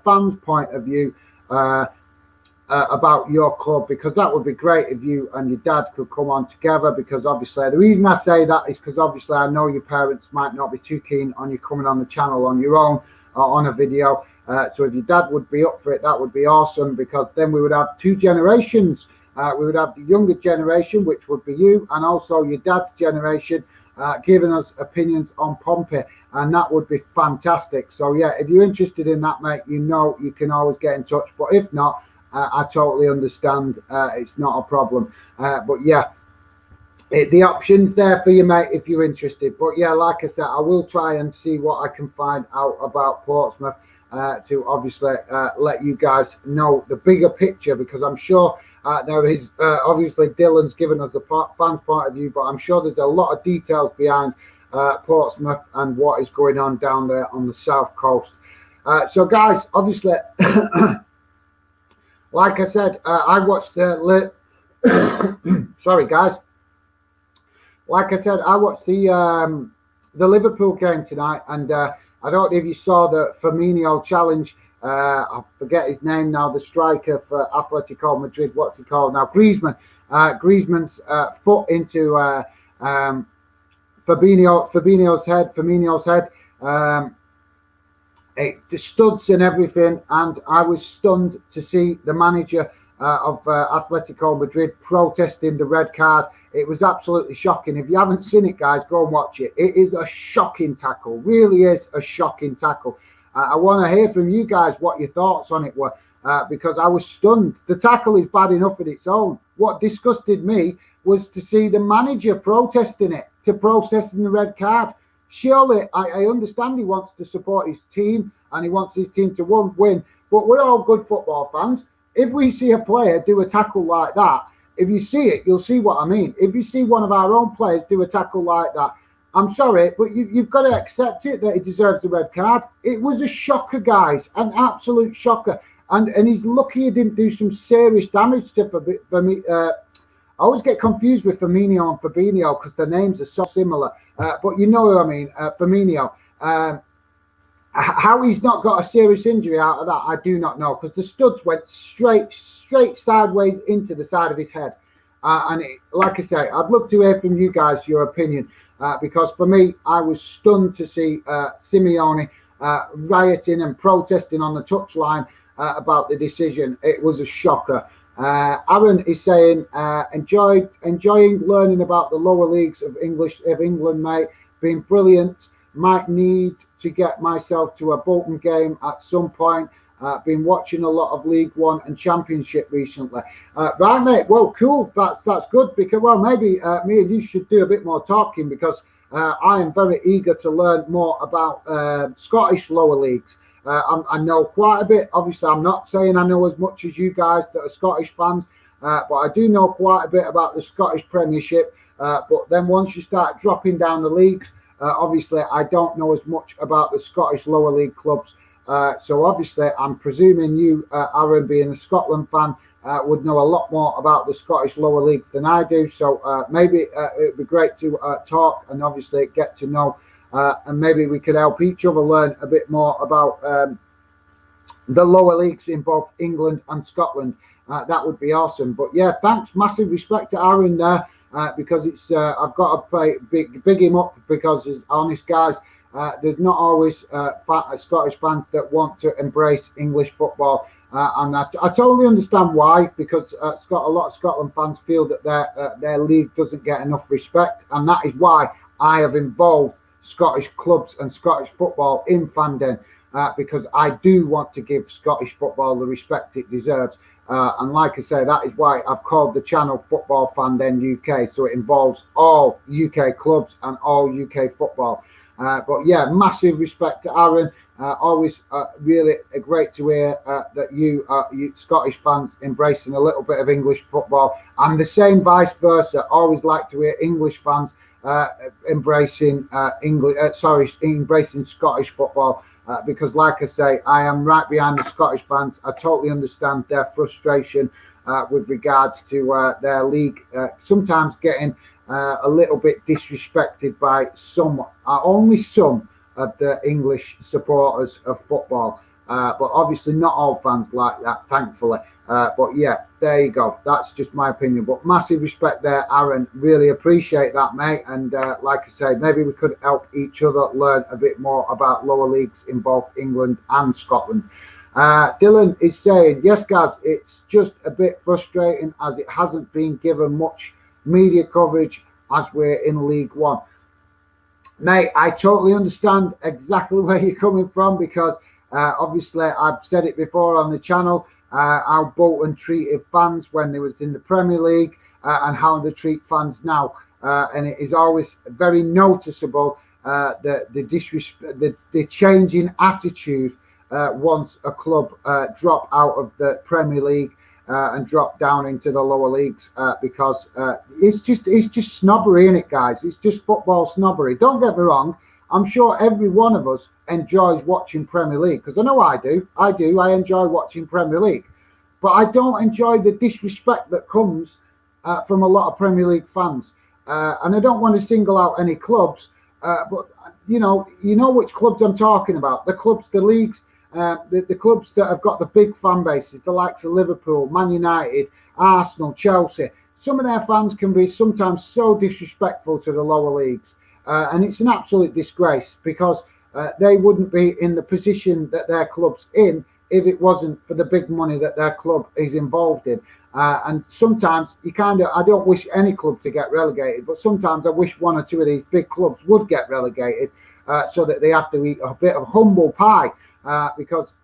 fan's point of view about your club, because that would be great if you and your dad could come on together. Because obviously, the reason I say that is because obviously I know your parents might not be too keen on you coming on the channel on your own or on a video. So if your dad would be up for it, that would be awesome, because then we would have two generations. We would have the younger generation, which would be you, and also your dad's generation, giving us opinions on Pompey, and that would be fantastic. So yeah, if you're interested in that, mate, you can always get in touch. But if not, I totally understand. It's not a problem. But yeah, the option's there for you, mate, if you're interested. But yeah, like I said, I will try and see what I can find out about Portsmouth to obviously let you guys know the bigger picture, because I'm sure there is obviously Dylan's given us the fans' point of view, but I'm sure there's a lot of details behind Portsmouth and what is going on down there on the south coast. So guys, obviously, like I said, I watched the sorry guys, like I said, I watched the Liverpool game tonight, and I don't know if you saw the Firmino challenge. I forget his name now, the striker for Atletico Madrid. What's he called now? Griezmann. Griezmann's foot into Firmino's head. The studs and everything. And I was stunned to see the manager of Atletico Madrid protesting the red card. It was absolutely shocking. If you haven't seen it, guys, go and watch it. It is a shocking tackle. Really is a shocking tackle. I want to hear from you guys what your thoughts on it were, because I was stunned. The tackle is bad enough in its own. What disgusted me was to see the manager protesting the red card. Surely, I understand he wants to support his team and he wants his team to win, but we're all good football fans. If we see a player do a tackle like that, if you see it, you'll see what I mean. If you see one of our own players do a tackle like that, I'm sorry, but you've got to accept it that he deserves the red card. It was a shocker, guys, an absolute shocker. And he's lucky he didn't do some serious damage to Firmino. I always get confused with Firmino and Fabinho because the names are so similar. But you know what I mean, Firmino. How he's not got a serious injury out of that, I do not know, because the studs went straight sideways into the side of his head. Like I say, I'd love to hear from you guys your opinion, because for me, I was stunned to see Simeone rioting and protesting on the touchline about the decision. It was a shocker. Aaron is saying, enjoying learning about the lower leagues of England, mate. Been brilliant. Might need to get myself to a Bolton game at some point. Been watching a lot of League One and Championship recently. Right, mate. Well, cool. That's good because, well, maybe me and you should do a bit more talking because I am very eager to learn more about Scottish lower leagues. I know quite a bit. Obviously, I'm not saying I know as much as you guys that are Scottish fans, but I do know quite a bit about the Scottish Premiership. But then once you start dropping down the leagues, obviously, I don't know as much about the Scottish lower league clubs. So obviously, I'm presuming you, Aaron, being a Scotland fan, would know a lot more about the Scottish lower leagues than I do. So maybe it'd be great to talk and obviously get to know, and maybe we could help each other learn a bit more about the lower leagues in both England and Scotland. That would be awesome. But yeah, thanks, massive respect to Aaron there. Because it's I've got to big him up because as honest guys, there's not always Scottish fans that want to embrace English football, and I totally understand why, because a lot of Scotland fans feel that their league doesn't get enough respect, and that is why I have involved Scottish clubs and Scottish football in Fandom, because I do want to give Scottish football the respect it deserves. And like I say, that is why I've called the channel Football Fandom UK. So it involves all UK clubs and all UK football. But yeah, massive respect to Aaron. Always really great to hear that you Scottish fans embracing a little bit of English football. And the same vice versa. Always like to hear English fans embracing embracing Scottish football. Because like I say, I am right behind the Scottish fans. I totally understand their frustration with regards to their league sometimes getting a little bit disrespected by only some of the English supporters of football. But obviously not all fans like that, thankfully. But yeah, there you go. That's just my opinion. But massive respect there, Aaron. Really appreciate that, mate. And like I say, maybe we could help each other learn a bit more about lower leagues in both England and Scotland. Dylan is saying, yes, guys, it's just a bit frustrating as it hasn't been given much media coverage as we're in League One. Mate, I totally understand exactly where you're coming from because obviously I've said it before on the channel, how Bolton treated fans when they was in the Premier League and how they treat fans now. And it is always very noticeable the changing attitude once a club drop out of the Premier League and drop down into the lower leagues because it's just snobbery, isn't it, guys? It's just football snobbery. Don't get me wrong. I'm sure every one of us enjoys watching Premier League because I know I do. I enjoy watching Premier League, but I don't enjoy the disrespect that comes from a lot of Premier League fans. And I don't want to single out any clubs, but you know which clubs I'm talking about. The clubs, the leagues, the clubs that have got the big fan bases, the likes of Liverpool, Man United, Arsenal, Chelsea. Some of their fans can be sometimes so disrespectful to the lower leagues. And it's an absolute disgrace because they wouldn't be in the position that their club's in if it wasn't for the big money that their club is involved in. And sometimes I don't wish any club to get relegated, but sometimes I wish one or two of these big clubs would get relegated so that they have to eat a bit of humble pie because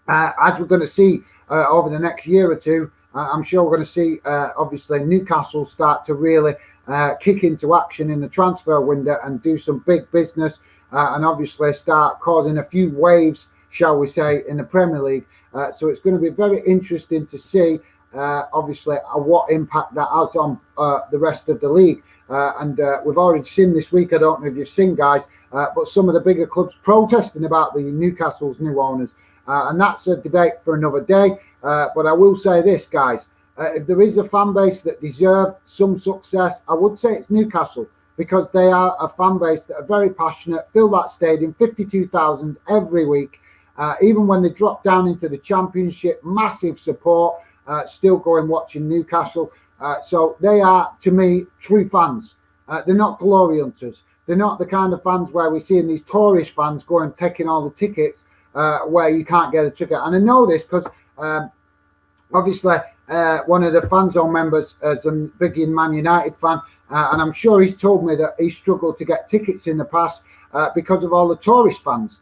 as we're going to see over the next year or two, I'm sure we're going to see obviously Newcastle start to really kick into action in the transfer window and do some big business and obviously start causing a few waves, shall we say, in the Premier League. So it's going to be very interesting to see obviously what impact that has on the rest of the league. And we've already seen this week, I don't know if you've seen, guys, but some of the bigger clubs protesting about the Newcastle's new owners. And that's a debate for another day. But I will say this, guys. If there is a fan base that deserve some success, I would say it's Newcastle because they are a fan base that are very passionate, fill that stadium, 52,000 every week. Even when they drop down into the Championship, massive support, still going watching Newcastle. So they are, to me, true fans. They're not glory hunters. They're not the kind of fans where we're seeing these tourist fans going taking all the tickets where you can't get a ticket. And I know this because obviously one of the fan zone members is a big Man United fan, and I'm sure he's told me that he struggled to get tickets in the past because of all the tourist fans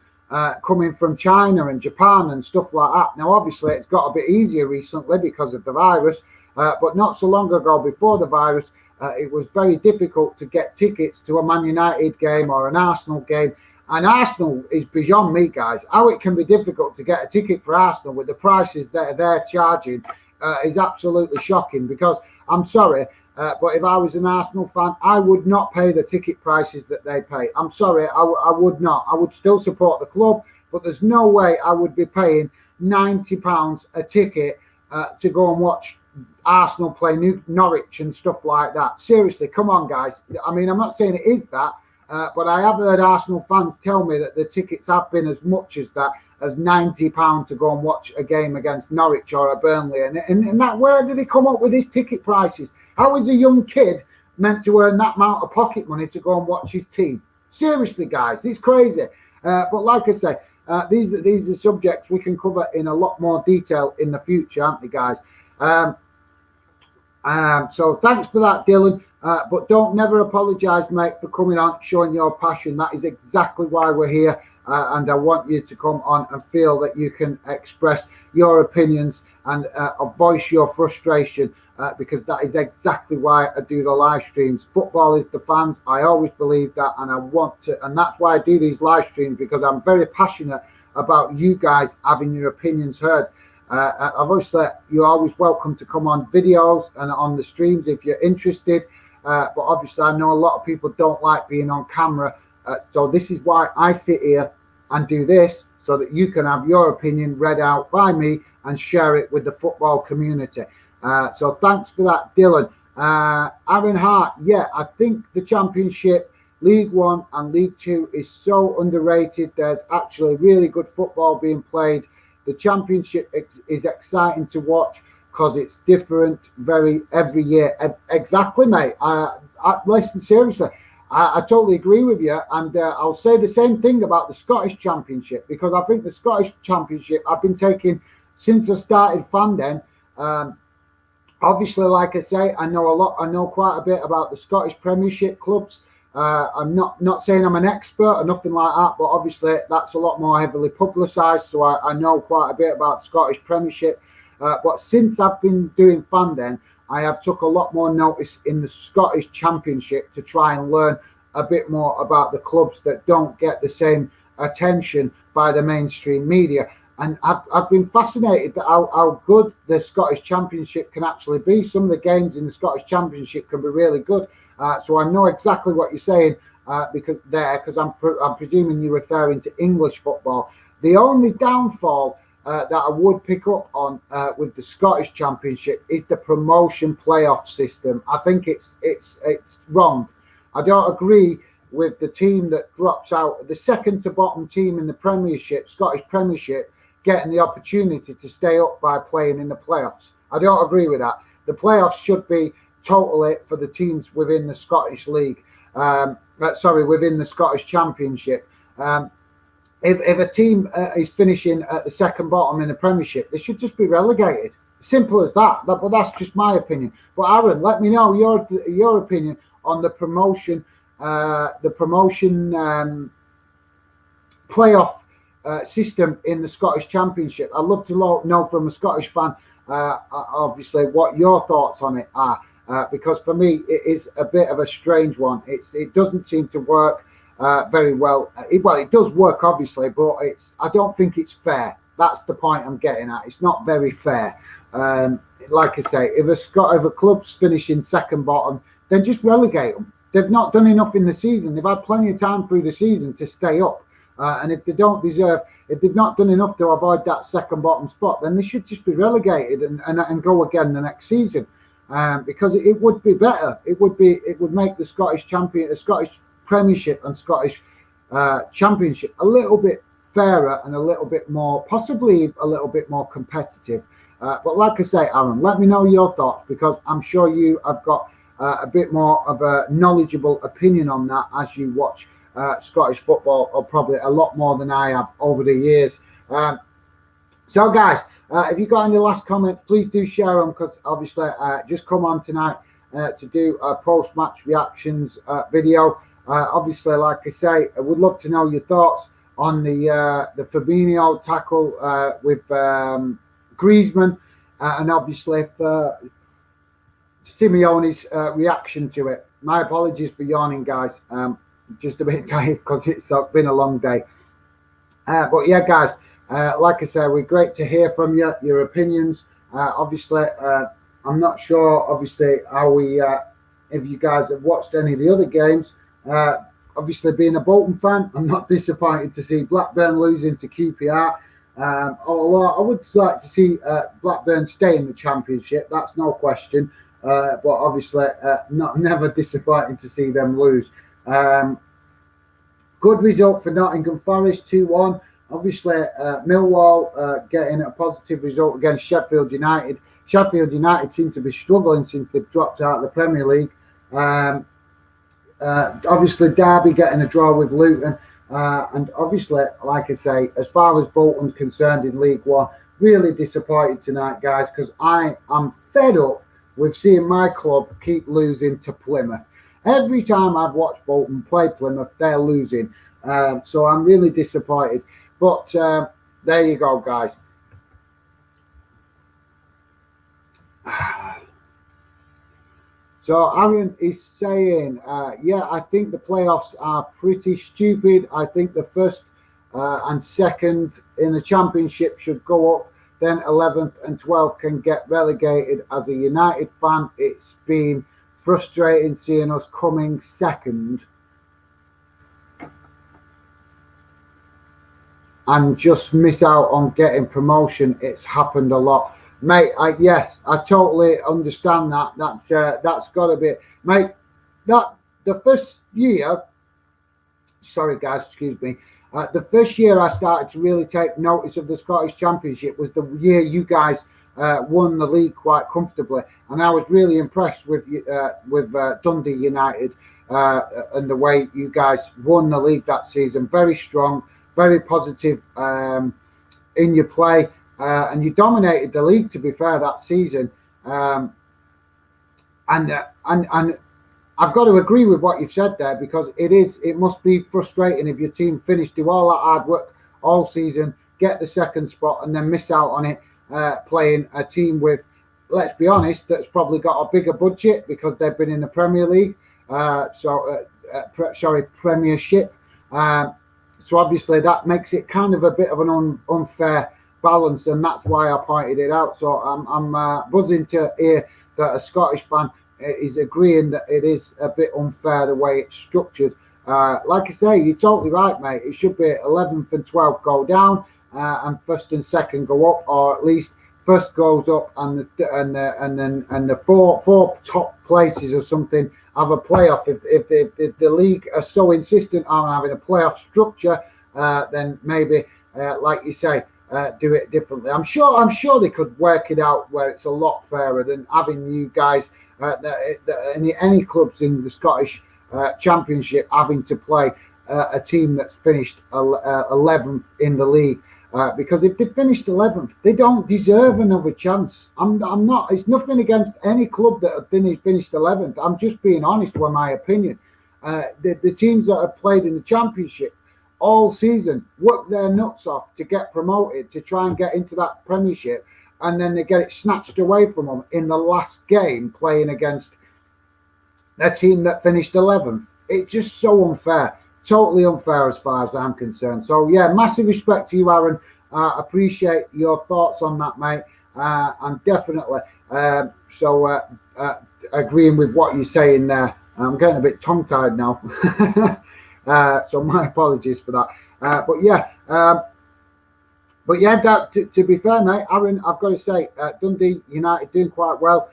coming from China and Japan and stuff like that. Now, obviously, it's got a bit easier recently because of the virus, but not so long ago, before the virus, it was very difficult to get tickets to a Man United game or an Arsenal game. And Arsenal is beyond me, guys. How it can be difficult to get a ticket for Arsenal with the prices that they're charging is absolutely shocking. Because I'm sorry, but if I was an Arsenal fan, I would not pay the ticket prices that they pay. I'm sorry, I would not. I would still support the club, but there's no way I would be paying £90 a ticket to go and watch Arsenal play Norwich and stuff like that. Seriously, come on, guys. I mean, I'm not saying it is that. But I have heard Arsenal fans tell me that the tickets have been as much as that, as £90 to go and watch a game against Norwich or a Burnley. And that, where did they come up with these ticket prices? How is a young kid meant to earn that amount of pocket money to go and watch his team? Seriously, guys, it's crazy. But like I say, these are subjects we can cover in a lot more detail in the future, aren't they, guys? So thanks for that, Dylan. But don't never apologise, mate, for coming on, showing your passion. That is exactly why we're here. And I want you to come on and feel that you can express your opinions and voice your frustration, because that is exactly why I do the live streams. Football is the fans. I always believe that, and I want to, and that's why I do these live streams, because I'm very passionate about you guys having your opinions heard. Obviously, you're always welcome to come on videos and on the streams if you're interested. But obviously, I know a lot of people don't like being on camera. So this is why I sit here and do this, so that you can have your opinion read out by me and share it with the football community. So thanks for that, Dylan. Aaron Hart, yeah, I think the Championship, League One and League Two is so underrated. There's actually really good football being played. The Championship is exciting to watch because it's different every year. Exactly, mate. Listen, seriously, I totally agree with you. And I'll say the same thing about the Scottish Championship, because I think the Scottish Championship I've been taking since I started fandom. Obviously, like I say, I know quite a bit about the Scottish Premiership clubs. I'm not saying I'm an expert or nothing like that, but obviously that's a lot more heavily publicised, so I know quite a bit about Scottish Premiership. But since I've been doing fandom, I have took a lot more notice in the Scottish Championship to try and learn a bit more about the clubs that don't get the same attention by the mainstream media. And I've been fascinated at how good the Scottish Championship can actually be. Some of the games in the Scottish Championship can be really good. So I know exactly what you're saying because I'm presuming you're referring to English football. The only downfall that I would pick up on with the Scottish Championship is the promotion playoff system. I think it's wrong. I don't agree with the team that drops out, the second to bottom team in the Premiership, Scottish Premiership, getting the opportunity to stay up by playing in the playoffs. I don't agree with that. The playoffs should be totally for the teams within the Scottish League. Within the Scottish Championship. If a team is finishing at the second bottom in the Premiership, they should just be relegated. Simple as that. But that's just my opinion. But Aaron, let me know your opinion on the promotion playoff system in the Scottish Championship. I'd love to know from a Scottish fan, obviously, what your thoughts on it are. Because for me, it is a bit of a strange one. It doesn't seem to work very well. It does work, obviously, but I don't think it's fair. That's the point I'm getting at. It's not very fair. Like I say, if a club's finishing second bottom, then just relegate them. They've not done enough in the season. They've had plenty of time through the season to stay up. And if they've not done enough to avoid that second bottom spot, then they should just be relegated and go again the next season. Because it would be better. It would make the Scottish Premiership and Scottish Championship a little bit fairer and a little bit more, possibly a little bit more competitive. But like I say, Aaron, let me know your thoughts, because I'm sure you have got a bit more of a knowledgeable opinion on that as you watch Scottish football, or probably a lot more than I have over the years. So guys, if you've got any last comments, please do share them, because obviously just come on tonight to do a post-match reactions video. Obviously, like I say, I would love to know your thoughts on the Fabinho tackle with Griezmann, and obviously Simeone's reaction to it. My apologies for yawning, guys. Just a bit tired because it's been a long day. But yeah, guys, like I said, we're great to hear from you, your opinions. Obviously, I'm not sure, obviously, how if you guys have watched any of the other games. Obviously, being a Bolton fan, I'm not disappointed to see Blackburn losing to QPR. Although I would like to see Blackburn stay in the Championship, that's no question. But obviously, never disappointed to see them lose. Good result for Nottingham Forest, 2-1. Obviously, Millwall getting a positive result against Sheffield United. Sheffield United seem to be struggling since they've dropped out of the Premier League. Obviously, Derby getting a draw with Luton. And obviously, like I say, as far as Bolton's concerned in League One, really disappointed tonight, guys, because I am fed up with seeing my club keep losing to Plymouth. Every time I've watched Bolton play Plymouth, they're losing. So I'm really disappointed. But there you go, guys. So Aaron is saying, yeah, I think the playoffs are pretty stupid. I think the first and second in the Championship should go up. Then 11th and 12th can get relegated. As a United fan, it's been frustrating seeing us coming second and just miss out on getting promotion. It's happened a lot, mate. Yes, I totally understand that. That's got to be, mate. That the first year. Sorry, guys, excuse me. The first year I started to really take notice of the Scottish Championship was the year you guys won the league quite comfortably, and I was really impressed with Dundee United and the way you guys won the league that season. Very strong, very positive in your play, and you dominated the league, to be fair, that season. And I've got to agree with what you've said there, because it must be frustrating if your team do all that hard work all season, get the second spot, and then miss out on it, playing a team with, let's be honest, that's probably got a bigger budget because they've been in the Premier League. Premiership. So obviously that makes it kind of a bit of an unfair balance, and that's why I pointed it out. So I'm buzzing to hear that a Scottish fan is agreeing that it is a bit unfair the way it's structured. Like I say, you're totally right, mate. It should be 11th and 12th go down, and first and second go up, or at least first goes up, and the four top places or something have a playoff. If the league are so insistent on having a playoff structure, then maybe, like you say, do it differently. I'm sure they could work it out where it's a lot fairer than having you guys, any clubs in the Scottish Championship having to play a team that's finished 11th in the league. Because if they finished 11th, they don't deserve another chance. I'm not. It's nothing against any club that have finished 11th. I'm just being honest with my opinion. The teams that have played in the Championship all season work their nuts off to get promoted, to try and get into that Premiership, and then they get it snatched away from them in the last game playing against a team that finished 11th. It's just so unfair. Totally unfair as far as I'm concerned. So yeah, massive respect to you, Aaron. Appreciate your thoughts on that, mate. I'm definitely agreeing with what you're saying there. I'm getting a bit tongue-tied now. So my apologies for that. To be fair, mate, Aaron, I've got to say, Dundee United doing quite well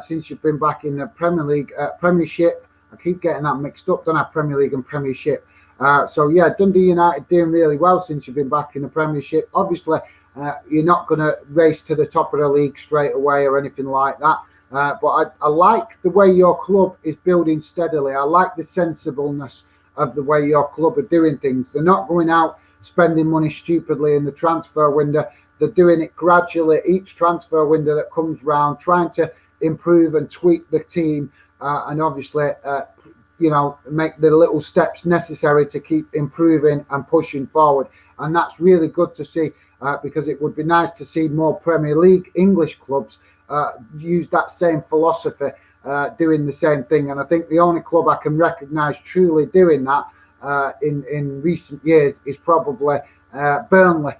since you've been back in the Premier League, Premiership. I keep getting that mixed up, don't I? Premier League and Premiership. So yeah, Dundee United doing really well since you've been back in the Premiership. Obviously, you're not going to race to the top of the league straight away or anything like that. But I like the way your club is building steadily. I like the sensibleness of the way your club are doing things. They're not going out spending money stupidly in the transfer window. They're doing it gradually. Each transfer window that comes round, trying to improve and tweak the team, and obviously make the little steps necessary to keep improving and pushing forward. And that's really good to see, because it would be nice to see more Premier League English clubs use that same philosophy, doing the same thing. And I think the only club I can recognise truly doing that in recent years is probably Burnley,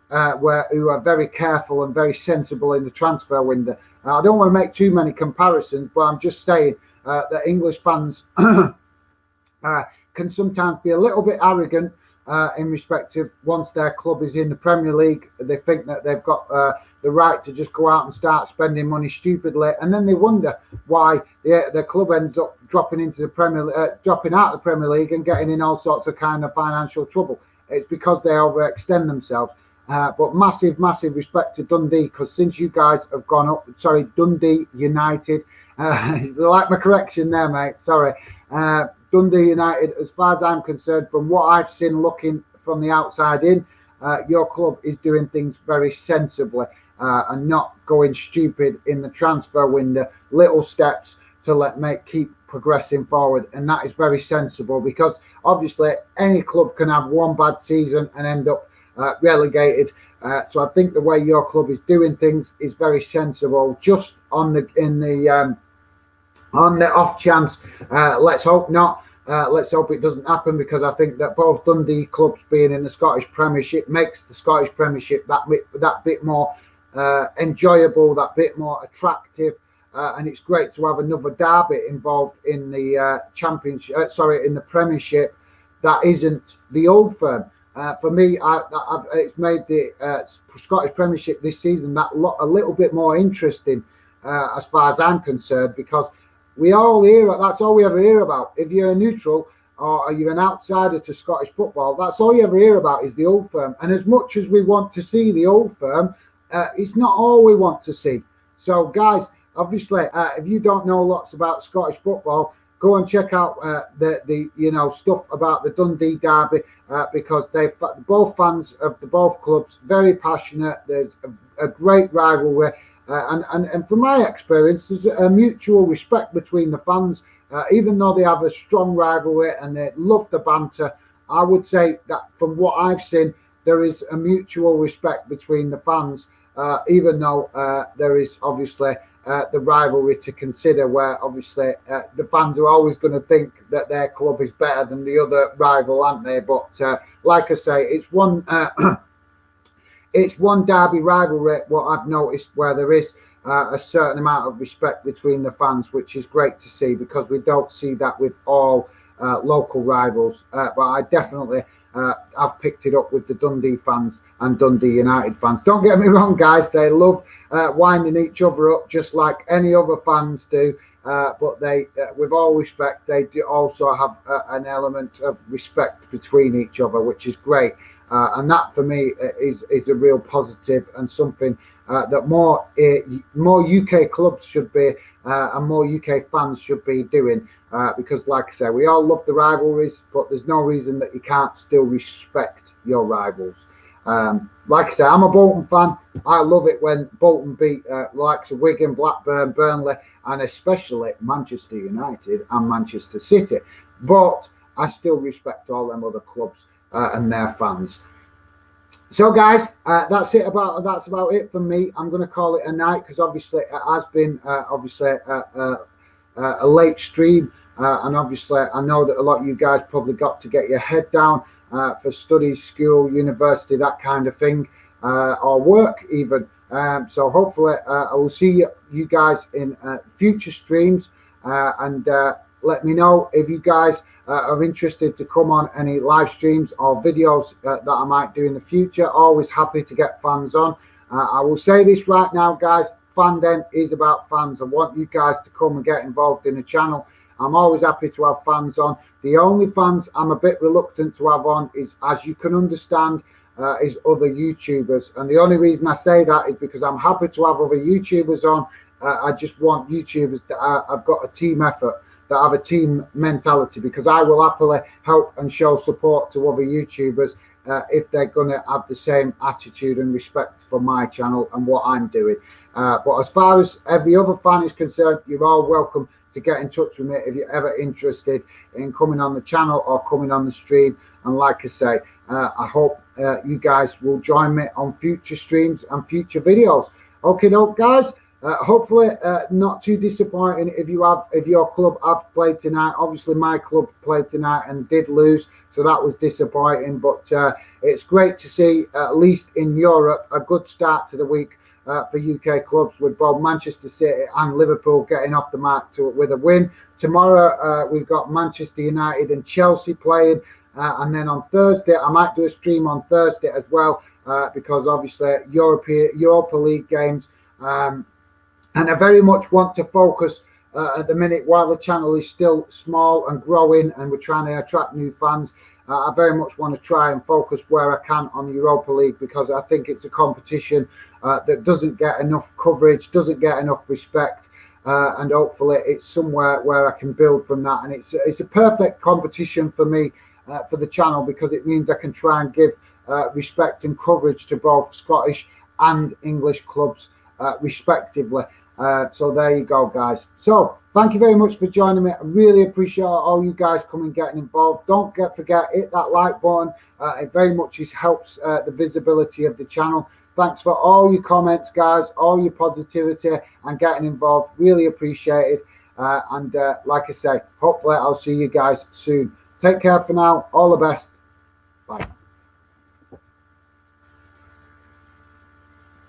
who are very careful and very sensible in the transfer window. I don't want to make too many comparisons, but I'm just saying that English fans can sometimes be a little bit arrogant in respect of once their club is in the Premier League, they think that they've got the right to just go out and start spending money stupidly, and then they wonder why their club ends up dropping out of the Premier League and getting in all sorts of kind of financial trouble. It's because they overextend themselves. But massive respect to Dundee, because since you guys have gone up, sorry, Dundee United, like my correction there, mate, sorry. Dundee United, as far as I'm concerned, from what I've seen looking from the outside in, your club is doing things very sensibly and not going stupid in the transfer window. Little steps to keep progressing forward, and that is very sensible, because obviously any club can have one bad season and end up relegated. So I think the way your club is doing things is very sensible. Just on the off chance, let's hope not. Let's hope it doesn't happen, because I think that both Dundee clubs being in the Scottish Premiership makes the Scottish Premiership that bit more enjoyable, that bit more attractive, and it's great to have another derby involved in the Championship. In the Premiership, that isn't the Old Firm. For me, it's made the Scottish Premiership this season a little bit more interesting, as far as I'm concerned, because that's all we ever hear about. If you're a neutral or you're an outsider to Scottish football, that's all you ever hear about is the Old Firm. And as much as we want to see the Old Firm, it's not all we want to see. So, guys, obviously, if you don't know lots about Scottish football, go and check out the stuff about the Dundee derby, because they're both fans of both clubs, very passionate. There's a great rivalry. And from my experience, there's a mutual respect between the fans, even though they have a strong rivalry and they love the banter. I would say that from what I've seen, there is a mutual respect between the fans, even though there is obviously the rivalry to consider, where obviously the fans are always going to think that their club is better than the other rival, aren't they? But like I say, it's one derby rivalry, what I've noticed, where there is a certain amount of respect between the fans, which is great to see, because we don't see that with all local rivals. But I definitely have picked it up with the Dundee fans and Dundee United fans. Don't get me wrong, guys, they love winding each other up just like any other fans do. But they, with all respect, they do also have an element of respect between each other, which is great. And that for me is a real positive, and something that more UK clubs should be and more UK fans should be doing, because like I say, we all love the rivalries, but there's no reason that you can't still respect your rivals. Like I say, I'm a Bolton fan. I love it when Bolton beat the likes of Wigan, Blackburn, Burnley, and especially Manchester United and Manchester City. But I still respect all them other clubs and their fans. So, guys, that's about it from me. I'm going to call it a night, because obviously it has been a late stream, and obviously I know that a lot of you guys probably got to get your head down for studies, school, university, that kind of thing, or work even. So hopefully I will see you guys in future streams, and let me know if you guys are interested to come on any live streams or videos that I might do in the future. Always happy to get fans on. I will say this right now, guys, Fandom is about fans. I want you guys to come and get involved in the channel. I'm always happy to have fans on. The only fans I'm a bit reluctant to have on is, as you can understand, is other YouTubers. And the only reason I say that is because I'm happy to have other YouTubers on. I just want YouTubers that have got a team effort, that have a team mentality, because I will happily help and show support to other YouTubers if they're going to have the same attitude and respect for my channel and what I'm doing. But as far as every other fan is concerned, you're all welcome to get in touch with me if you're ever interested in coming on the channel or coming on the stream. And like I say, I hope you guys will join me on future streams and future videos. Okay, guys. Hopefully not too disappointing if your club have played tonight. Obviously my club played tonight and did lose, so that was disappointing, but it's great to see, at least in Europe, a good start to the week for UK clubs, with both Manchester City and Liverpool getting off the mark with a win. Tomorrow we've got Manchester United and Chelsea playing, and then on Thursday I might do a stream on Thursday as well, because obviously Europa League games, and I very much want to focus at the minute, while the channel is still small and growing and we're trying to attract new fans. I very much want to try and focus where I can on the Europa League, because I think it's a competition that doesn't get enough coverage, doesn't get enough respect, and hopefully it's somewhere where I can build from that. And it's a perfect competition for me, for the channel, because it means I can try and give respect and coverage to both Scottish and English clubs respectively. So there you go, guys. So thank you very much for joining me. I really appreciate all you guys coming and getting involved. Don't forget, hit that like button. It very much helps the visibility of the channel. Thanks for all your comments, guys, all your positivity and getting involved. Really appreciate it. And like I say, hopefully I'll see you guys soon. Take care for now. All the best. Bye.